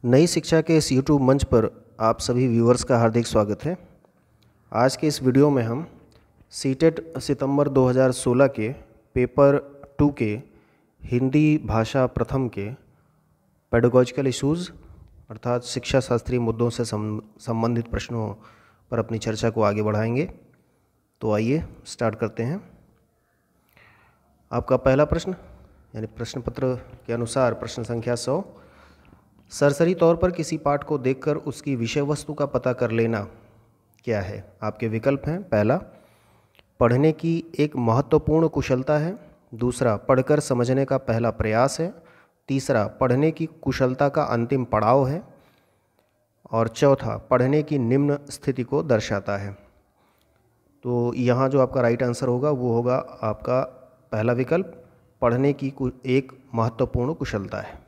नई शिक्षा के इस YouTube मंच पर आप सभी व्यूअर्स का हार्दिक स्वागत है। आज के इस वीडियो में हम सीटेट सितंबर 2016 के पेपर 2 के हिंदी भाषा प्रथम के पेडागॉजिकल इश्यूज़ अर्थात शिक्षा शास्त्रीय मुद्दों से संबंधित प्रश्नों पर अपनी चर्चा को आगे बढ़ाएंगे। तो आइए स्टार्ट करते हैं। आपका पहला प्रश्न यानी प्रश्न पत्र के अनुसार प्रश्न संख्या 100, सरसरी तौर पर किसी पाठ को देखकर उसकी विषय वस्तु का पता कर लेना क्या है? आपके विकल्प हैं, पहला पढ़ने की एक महत्वपूर्ण कुशलता है, दूसरा पढ़कर समझने का पहला प्रयास है, तीसरा पढ़ने की कुशलता का अंतिम पड़ाव है और चौथा पढ़ने की निम्न स्थिति को दर्शाता है। तो यहाँ जो आपका राइट आंसर होगा वो होगा आपका पहला विकल्प, पढ़ने की एक महत्वपूर्ण कुशलता है।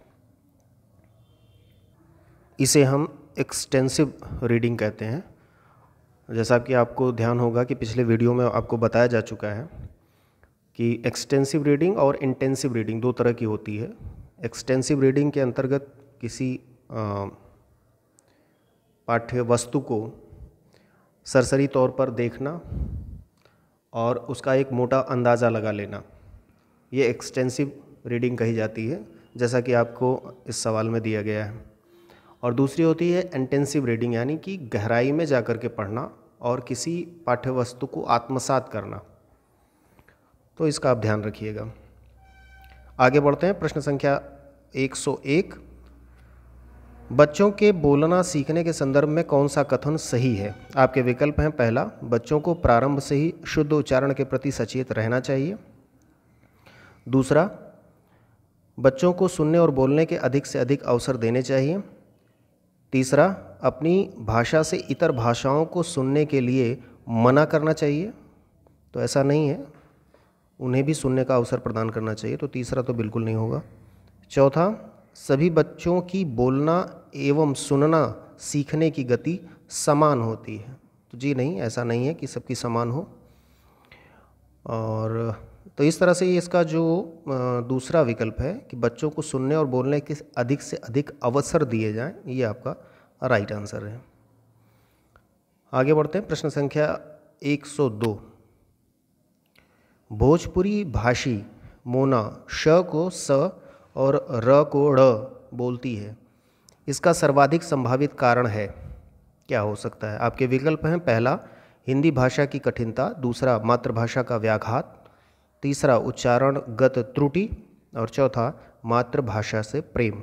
इसे हम एक्सटेंसिव रीडिंग कहते हैं। जैसा कि आपको ध्यान होगा कि पिछले वीडियो में आपको बताया जा चुका है कि एक्सटेंसिव रीडिंग और इंटेंसिव रीडिंग दो तरह की होती है। एक्सटेंसिव रीडिंग के अंतर्गत किसी पाठ्य वस्तु को सरसरी तौर पर देखना और उसका एक मोटा अंदाज़ा लगा लेना, ये एक्सटेंसिव रीडिंग कही जाती है, जैसा कि आपको इस सवाल में दिया गया है। और दूसरी होती है इंटेंसिव रीडिंग, यानी कि गहराई में जाकर के पढ़ना और किसी पाठ्य वस्तु को आत्मसात करना। तो इसका आप ध्यान रखिएगा। आगे बढ़ते हैं। प्रश्न संख्या 101, बच्चों के बोलना सीखने के संदर्भ में कौन सा कथन सही है? आपके विकल्प हैं, पहला बच्चों को प्रारंभ से ही शुद्ध उच्चारण के प्रति सचेत रहना चाहिए, दूसरा बच्चों को सुनने और बोलने के अधिक से अधिक अवसर देने चाहिए, तीसरा अपनी भाषा से इतर भाषाओं को सुनने के लिए मना करना चाहिए, तो ऐसा नहीं है, उन्हें भी सुनने का अवसर प्रदान करना चाहिए, तो तीसरा तो बिल्कुल नहीं होगा, चौथा सभी बच्चों की बोलना एवं सुनना सीखने की गति समान होती है, तो जी नहीं, ऐसा नहीं है कि सबकी समान हो। और तो इस तरह से इसका जो दूसरा विकल्प है कि बच्चों को सुनने और बोलने के अधिक से अधिक अवसर दिए जाएं, ये आपका राइट आंसर है। आगे बढ़ते हैं। प्रश्न संख्या 102, भोजपुरी भाषी मोना श को स और र को ड़ बोलती है, इसका सर्वाधिक संभावित कारण है, क्या हो सकता है? आपके विकल्प हैं, पहला हिंदी भाषा की कठिनता, दूसरा मातृभाषा का व्याघात, तीसरा उच्चारणगत त्रुटि और चौथा मातृभाषा से प्रेम।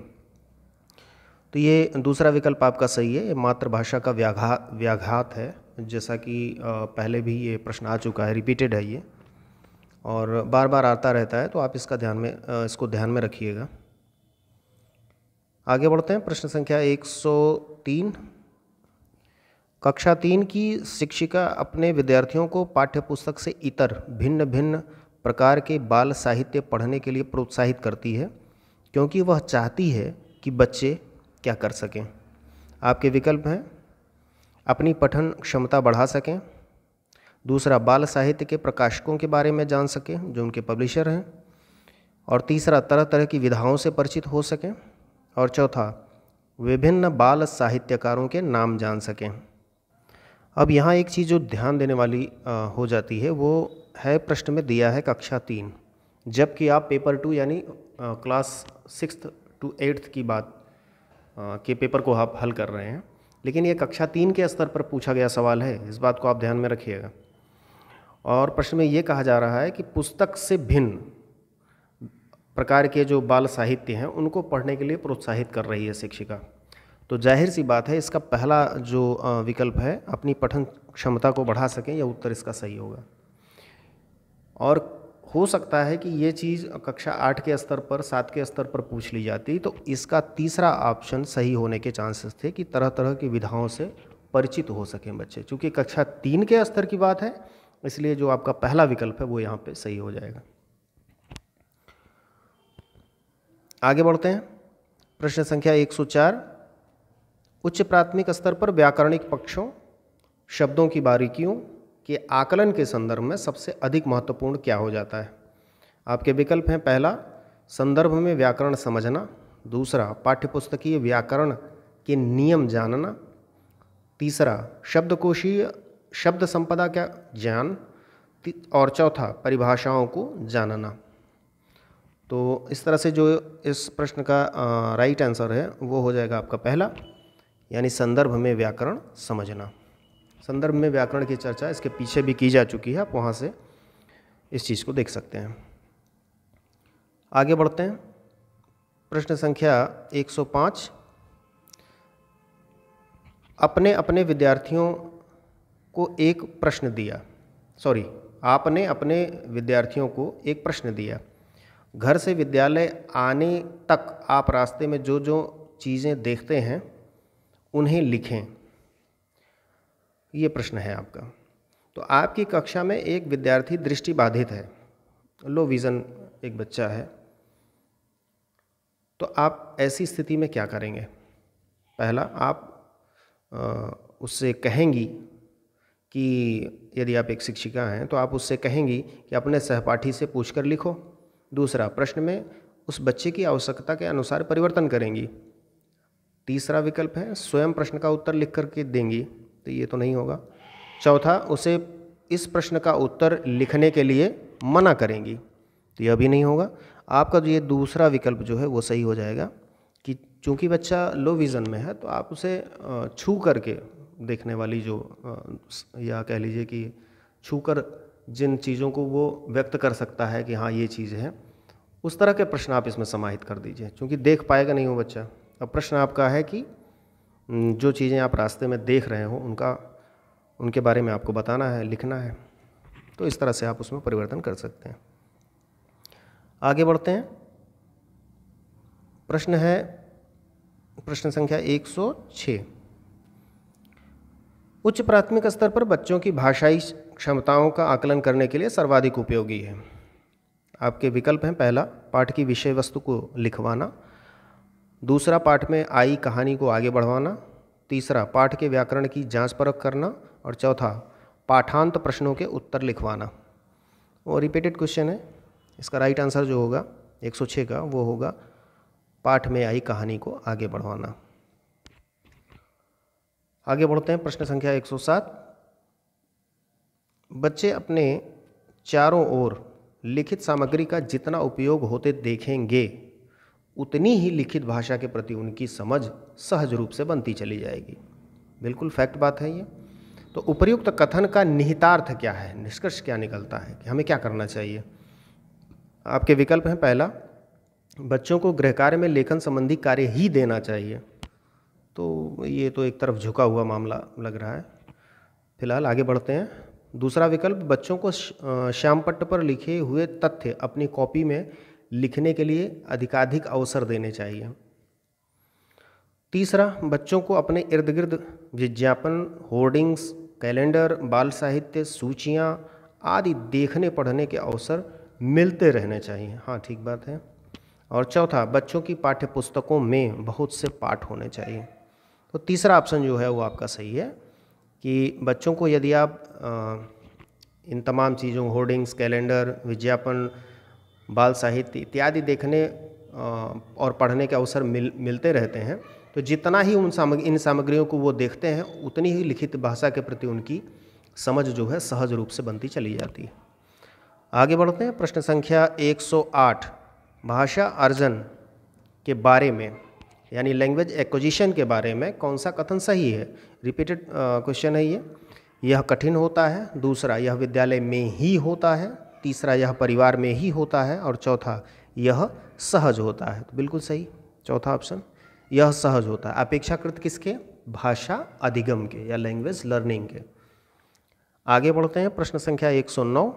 तो ये दूसरा विकल्प आपका सही है, ये मातृभाषा का व्याघात है, जैसा कि पहले भी ये प्रश्न आ चुका है, रिपीटेड है ये और बार बार आता रहता है, तो आप इसको ध्यान में रखिएगा। आगे बढ़ते हैं। प्रश्न संख्या 103, कक्षा 3 की शिक्षिका अपने विद्यार्थियों को पाठ्यपुस्तक से इतर भिन्न भिन्न प्रकार के बाल साहित्य पढ़ने के लिए प्रोत्साहित करती है, क्योंकि वह चाहती है कि बच्चे क्या कर सकें? आपके विकल्प हैं, अपनी पठन क्षमता बढ़ा सकें, दूसरा बाल साहित्य के प्रकाशकों के बारे में जान सकें जो उनके पब्लिशर हैं, और तीसरा तरह तरह की विधाओं से परिचित हो सकें, और चौथा विभिन्न बाल साहित्यकारों के नाम जान सकें। अब यहाँ एक चीज़ जो ध्यान देने वाली हो जाती है वो है, प्रश्न में दिया है कक्षा 3, जबकि आप पेपर 2 यानी क्लास 6th to 8th की बात के पेपर को आप हल कर रहे हैं, लेकिन ये कक्षा 3 के स्तर पर पूछा गया सवाल है, इस बात को आप ध्यान में रखिएगा। और प्रश्न में ये कहा जा रहा है कि पुस्तक से भिन्न प्रकार के जो बाल साहित्य हैं उनको पढ़ने के लिए प्रोत्साहित कर रही है शिक्षिका, तो जाहिर सी बात है इसका पहला जो विकल्प है अपनी पठन क्षमता को बढ़ा सकें, यह उत्तर इसका सही होगा। और हो सकता है कि ये चीज़ कक्षा 8 के स्तर पर 7 के स्तर पर पूछ ली जाती, तो इसका तीसरा ऑप्शन सही होने के चांसेस थे कि तरह तरह की विधाओं से परिचित हो सकें बच्चे। चूँकि कक्षा 3 के स्तर की बात है, इसलिए जो आपका पहला विकल्प है वो यहाँ पे सही हो जाएगा। आगे बढ़ते हैं। प्रश्न संख्या 104, उच्च प्राथमिक स्तर पर व्याकरणिक पक्षों, शब्दों की बारीकियों के आकलन के संदर्भ में सबसे अधिक महत्वपूर्ण क्या हो जाता है? आपके विकल्प हैं, पहला संदर्भ में व्याकरण समझना, दूसरा पाठ्यपुस्तकीय व्याकरण के नियम जानना। तीसरा, शब्दकोशीय शब्द संपदा का ज्ञान। और चौथा, परिभाषाओं को जानना। तो इस तरह से जो इस प्रश्न का राइट आंसर है वो हो जाएगा आपका पहला, यानी संदर्भ में व्याकरण समझना। संदर्भ में व्याकरण की चर्चा इसके पीछे भी की जा चुकी है, आप वहाँ से इस चीज़ को देख सकते हैं। आगे बढ़ते हैं। प्रश्न संख्या 105। अपने अपने विद्यार्थियों को एक प्रश्न दिया। आपने अपने विद्यार्थियों को एक प्रश्न दिया। घर से विद्यालय आने तक आप रास्ते में जो जो चीज़ें देखते हैं उन्हें लिखें। ये प्रश्न है आपका। तो आपकी कक्षा में एक विद्यार्थी दृष्टिबाधित है, लो विज़न एक बच्चा है, तो आप ऐसी स्थिति में क्या करेंगे? पहला, आप उससे कहेंगी कि यदि आप एक शिक्षिका हैं तो आप उससे कहेंगी कि अपने सहपाठी से पूछकर लिखो। दूसरा, प्रश्न में उस बच्चे की आवश्यकता के अनुसार परिवर्तन करेंगी। तीसरा विकल्प है स्वयं प्रश्न का उत्तर लिख करके देंगी, तो ये तो नहीं होगा। चौथा, उसे इस प्रश्न का उत्तर लिखने के लिए मना करेंगी, तो यह भी नहीं होगा। आपका जो ये दूसरा विकल्प जो है वो सही हो जाएगा कि चूंकि बच्चा लो विज़न में है तो आप उसे छू करके देखने वाली जो या कह लीजिए कि छूकर जिन चीज़ों को वो व्यक्त कर सकता है कि हाँ ये चीज़ है, उस तरह के प्रश्न आप इसमें समाहित कर दीजिए, क्योंकि देख पाएगा नहीं वो बच्चा। अब प्रश्न आपका है कि जो चीज़ें आप रास्ते में देख रहे हो उनके बारे में आपको बताना है, लिखना है, तो इस तरह से आप उसमें परिवर्तन कर सकते हैं। आगे बढ़ते हैं। प्रश्न है प्रश्न संख्या 106। उच्च प्राथमिक स्तर पर बच्चों की भाषाई क्षमताओं का आकलन करने के लिए सर्वाधिक उपयोगी है। आपके विकल्प हैं, पहला, पाठ की विषय वस्तु को लिखवाना। दूसरा, पाठ में आई कहानी को आगे बढ़वाना। तीसरा, पाठ के व्याकरण की जांच परख करना। और चौथा, पाठांत प्रश्नों के उत्तर लिखवाना। वो रिपीटेड क्वेश्चन है। इसका राइट आंसर जो होगा 106 का वो होगा पाठ में आई कहानी को आगे बढ़वाना। आगे बढ़ते हैं। प्रश्न संख्या 107। बच्चे अपने चारों ओर लिखित सामग्री का जितना उपयोग होते देखेंगे उतनी ही लिखित भाषा के प्रति उनकी समझ सहज रूप से बनती चली जाएगी। बिल्कुल फैक्ट बात है ये। तो उपर्युक्त कथन का निहितार्थ क्या है, निष्कर्ष क्या निकलता है कि हमें क्या करना चाहिए? आपके विकल्प हैं, पहला, बच्चों को गृह कार्य में लेखन संबंधी कार्य ही देना चाहिए। तो ये तो एक तरफ झुका हुआ मामला लग रहा है। फिलहाल आगे बढ़ते हैं। दूसरा विकल्प, बच्चों को श्यामपट्ट पर लिखे हुए तथ्य अपनी कॉपी में लिखने के लिए अधिकाधिक अवसर देने चाहिए। तीसरा, बच्चों को अपने इर्द गिर्द विज्ञापन, होर्डिंग्स, कैलेंडर, बाल साहित्य, सूचियाँ आदि देखने पढ़ने के अवसर मिलते रहने चाहिए। हाँ, ठीक बात है। और चौथा, बच्चों की पाठ्य पुस्तकों में बहुत से पाठ होने चाहिए। तो तीसरा ऑप्शन जो है वो आपका सही है कि बच्चों को यदि आप इन तमाम चीज़ों, होर्डिंग्स, कैलेंडर, विज्ञापन, बाल साहित्य इत्यादि देखने और पढ़ने के अवसर मिलते रहते हैं, तो जितना ही इन सामग्रियों को वो देखते हैं उतनी ही लिखित भाषा के प्रति उनकी समझ जो है सहज रूप से बनती चली जाती है। आगे बढ़ते हैं। प्रश्न संख्या 108। भाषा अर्जन के बारे में यानी लैंग्वेज एक्विजिशन के बारे में कौन सा कथन सही है? रिपीटेड क्वेश्चन है ये। यह कठिन होता है। दूसरा, यह विद्यालय में ही होता है। तीसरा, यह परिवार में ही होता है। और चौथा, यह सहज होता है। तो बिल्कुल सही चौथा ऑप्शन, यह सहज होता है। अपेक्षाकृत किसके? भाषा अधिगम के या लैंग्वेज लर्निंग के। आगे बढ़ते हैं। प्रश्न संख्या 109।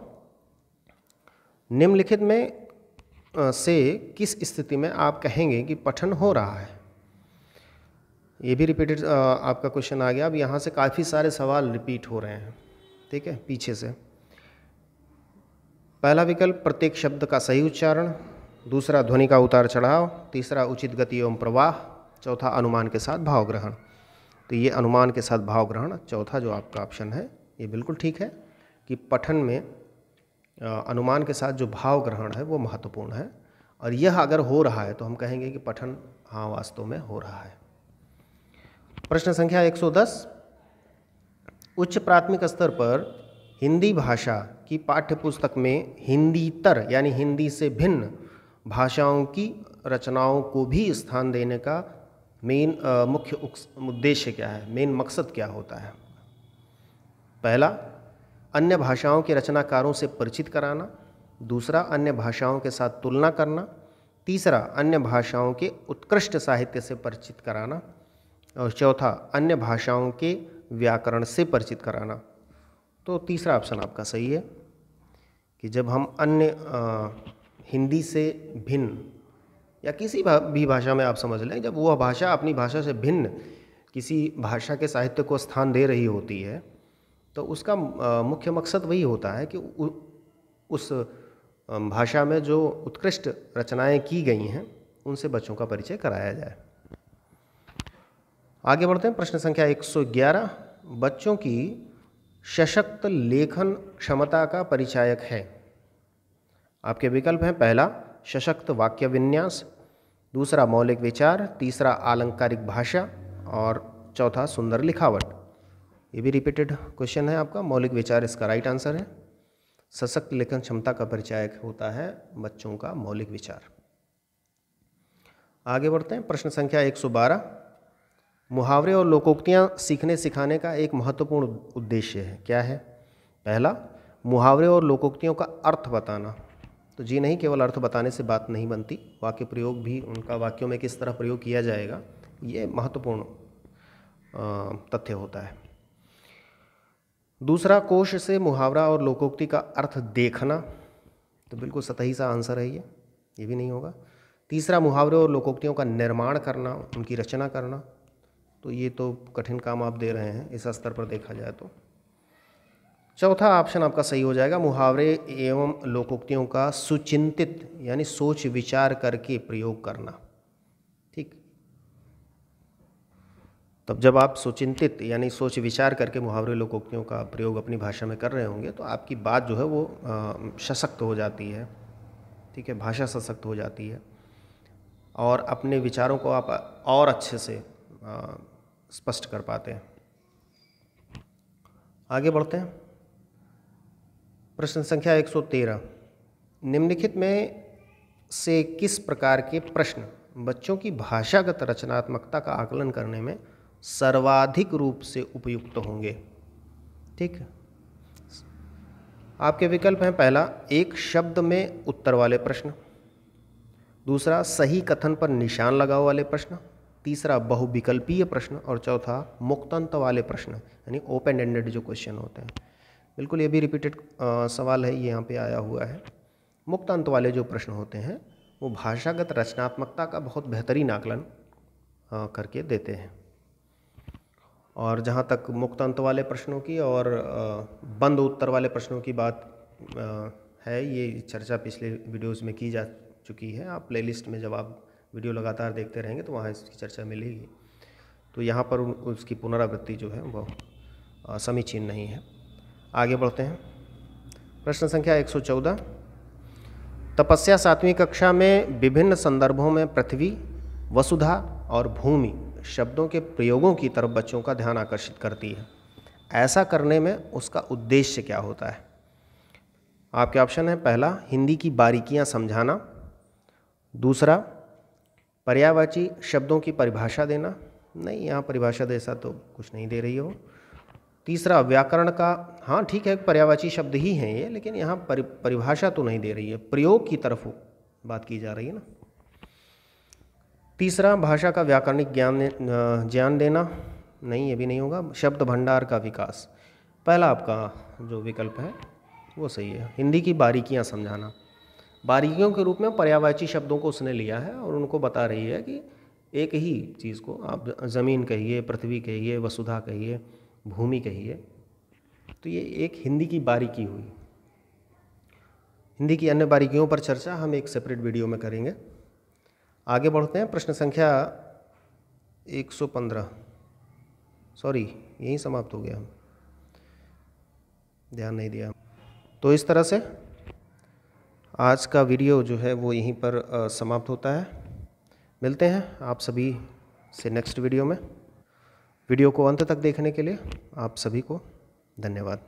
निम्नलिखित में से किस स्थिति में आप कहेंगे कि पठन हो रहा है? ये भी रिपीटेड आपका क्वेश्चन आ गया। अब यहाँ से काफ़ी सारे सवाल रिपीट हो रहे हैं, ठीक है, पीछे से। पहला विकल्प, प्रत्येक शब्द का सही उच्चारण। दूसरा, ध्वनि का उतार चढ़ाव। तीसरा, उचित गति एवं प्रवाह। चौथा, अनुमान के साथ भाव ग्रहण। तो ये अनुमान के साथ भाव ग्रहण, चौथा जो आपका ऑप्शन है ये बिल्कुल ठीक है कि पठन में अनुमान के साथ जो भाव ग्रहण है वो महत्वपूर्ण है। और यह अगर हो रहा है तो हम कहेंगे कि पठन हाँ वास्तव में हो रहा है। प्रश्न संख्या 110, उच्च प्राथमिक स्तर पर हिंदी भाषा की पाठ्यपुस्तक में हिंदीतर यानी हिंदी से भिन्न भाषाओं की रचनाओं को भी स्थान देने का मुख्य उद्देश्य क्या है, मेन मकसद क्या होता है? पहला, अन्य भाषाओं के रचनाकारों से परिचित कराना। दूसरा, अन्य भाषाओं के साथ तुलना करना। तीसरा, अन्य भाषाओं के उत्कृष्ट साहित्य से परिचित कराना। और चौथा, अन्य भाषाओं के व्याकरण से परिचित कराना। तो तीसरा ऑप्शन आपका सही है कि जब हम अन्य हिंदी से भिन्न या किसी भी भाषा में आप समझ लें, जब वह भाषा अपनी भाषा से भिन्न किसी भाषा के साहित्य को स्थान दे रही होती है तो उसका मुख्य मकसद वही होता है कि उस भाषा में जो उत्कृष्ट रचनाएं की गई हैं उनसे बच्चों का परिचय कराया जाए। आगे बढ़ते हैं। प्रश्न संख्या 111, बच्चों की सशक्त लेखन क्षमता का परिचायक है। आपके विकल्प हैं, पहला सशक्त वाक्य विन्यास, दूसरा मौलिक विचार, तीसरा अलंकारिक भाषा और चौथा सुंदर लिखावट। ये भी रिपीटेड क्वेश्चन है आपका। मौलिक विचार इसका राइट आंसर है। सशक्त लेखन क्षमता का परिचायक होता है बच्चों का मौलिक विचार। आगे बढ़ते हैं। प्रश्न संख्या 112, मुहावरे और लोकोक्तियाँ सीखने सिखाने का एक महत्वपूर्ण उद्देश्य है, क्या है? पहला, मुहावरे और लोकोक्तियों का अर्थ बताना। तो जी नहीं, केवल अर्थ बताने से बात नहीं बनती, वाक्य प्रयोग भी उनका वाक्यों में किस तरह प्रयोग किया जाएगा ये महत्वपूर्ण तथ्य होता है। दूसरा, कोश से मुहावरा और लोकोक्ति का अर्थ देखना। तो बिल्कुल सतही सा आंसर है ये भी नहीं होगा। तीसरा, मुहावरे और लोकोक्तियों का निर्माण करना, उनकी रचना करना। तो ये तो कठिन काम आप दे रहे हैं इस स्तर पर देखा जाए तो। चौथा ऑप्शन आपका सही हो जाएगा, मुहावरे एवं लोकोक्तियों का सुचिंतित यानी सोच विचार करके प्रयोग करना। ठीक, तब जब आप सुचिंतित यानी सोच विचार करके मुहावरे लोकोक्तियों का प्रयोग अपनी भाषा में कर रहे होंगे तो आपकी बात जो है वो सशक्त हो जाती है। ठीक है, भाषा सशक्त हो जाती है और अपने विचारों को आप और अच्छे से स्पष्ट कर पाते हैं। आगे बढ़ते हैं। प्रश्न संख्या 113, निम्नलिखित में से किस प्रकार के प्रश्न बच्चों की भाषागत रचनात्मकता का आकलन करने में सर्वाधिक रूप से उपयुक्त होंगे? ठीक है, आपके विकल्प हैं, पहला एक शब्द में उत्तर वाले प्रश्न, दूसरा सही कथन पर निशान लगाओ वाले प्रश्न, तीसरा बहुविकल्पीय प्रश्न और चौथा मुक्तांत वाले प्रश्न यानी ओपन एंडेड जो क्वेश्चन होते हैं। बिल्कुल ये भी रिपीटेड सवाल है, ये यहाँ पे आया हुआ है। मुक्तांत वाले जो प्रश्न होते हैं वो भाषागत रचनात्मकता का बहुत बेहतरीन आकलन करके देते हैं। और जहाँ तक मुक्तांत वाले प्रश्नों की और बंद उत्तर वाले प्रश्नों की बात है, ये चर्चा पिछले वीडियोज़ में की जा चुकी है। आप प्लेलिस्ट में जब आप वीडियो लगातार देखते रहेंगे तो वहाँ इसकी चर्चा मिलेगी। तो यहाँ पर उसकी पुनरावृत्ति जो है वो समीचीन नहीं है। आगे बढ़ते हैं। प्रश्न संख्या 114, तपस्या 7वीं कक्षा में विभिन्न संदर्भों में पृथ्वी, वसुधा और भूमि शब्दों के प्रयोगों की तरफ बच्चों का ध्यान आकर्षित करती है। ऐसा करने में उसका उद्देश्य क्या होता है? आपके ऑप्शन है, पहला हिंदी की बारीकियां समझाना, दूसरा पर्यायवाची शब्दों की परिभाषा देना, नहीं यहाँ परिभाषा जैसा तो कुछ नहीं दे रही हो, तीसरा व्याकरण का, हाँ ठीक है पर्यायवाची शब्द ही हैं ये, लेकिन यहाँ परिभाषा तो नहीं दे रही है, प्रयोग की तरफ बात की जा रही है ना, तीसरा भाषा का व्याकरणिक ज्ञान देना, नहीं ये भी नहीं होगा, शब्द भंडार का विकास। पहला आपका जो विकल्प है वो सही है, हिंदी की बारीकियां समझाना। बारीकियों के रूप में पर्यायवाची शब्दों को उसने लिया है और उनको बता रही है कि एक ही चीज़ को आप ज़मीन कहिए, पृथ्वी कहिए, वसुधा कहिए, भूमि कहिए, तो ये एक हिंदी की बारीकी हुई। हिंदी की अन्य बारीकियों पर चर्चा हम एक सेपरेट वीडियो में करेंगे। आगे बढ़ते हैं। प्रश्न संख्या 115, सॉरी यहीं समाप्त हो गया, ध्यान नहीं दिया। तो इस तरह से आज का वीडियो जो है वो यहीं पर समाप्त होता है। मिलते हैं आप सभी से नेक्स्ट वीडियो में। वीडियो को अंत तक देखने के लिए आप सभी को धन्यवाद।